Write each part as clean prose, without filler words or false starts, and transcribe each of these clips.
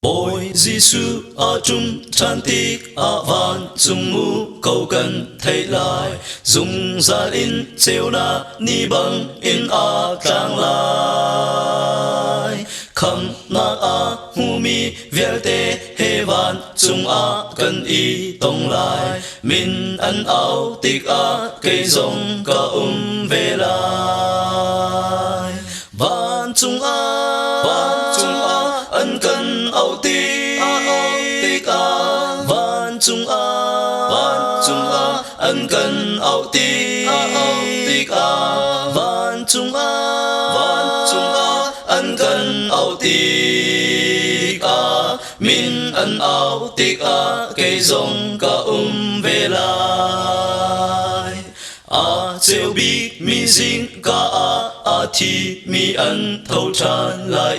Ôi Giêsu ở trung tràn tiết ở van dung ngũ cầu cần thấy lại dung ra in chiều na ni bằng in trang lại khăm na hu mi viết tê he van dung cần y tông lại min ăn áo tiết cây giống cả về lại van dung ân cần áo tiết van dung ân cần áo tiết van dung ân cần áo tiết min ân áo tiết cây giống cả về lại chiều bi mi dinh cả thì mi ăn thâu tràn lại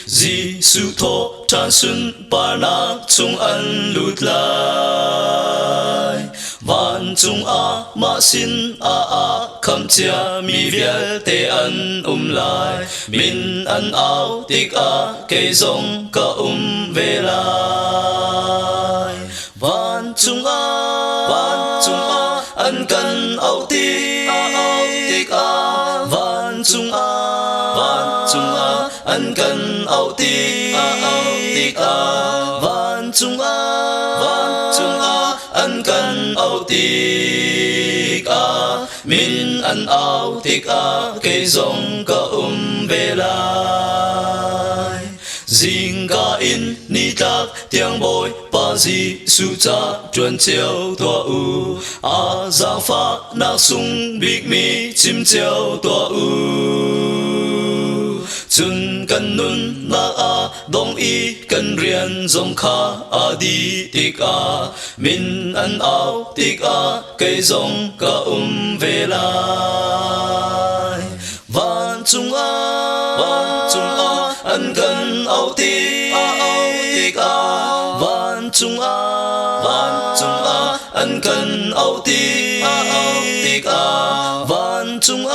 Giêsu thọ tràn xuân ba nát chung ăn lụt lại van chung mà xin khăm chia mi viết tê ăn lại min ăn áo tiết cây giống cả về lại van chung ăn cần áo tiết van chung ăn cần áo tiết van chung ăn cần áo tiết min ăn áo tiết cây giống cả về lại Dinh ca in ni tak tiếng bồi ba di su cha chuẩn chiều tua u giang pha nạc sung big mi chim chiều tua u chun cần nun na dong y cần riêng dòng kha đi tik min ăn áo tik cây dòng cả về lại van chung ăn cần áo tiết van chung ăn cần áo tiết van chung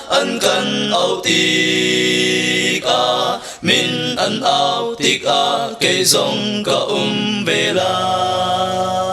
ăn cần áo tiết min ăn áo tiết cây giống cả về lại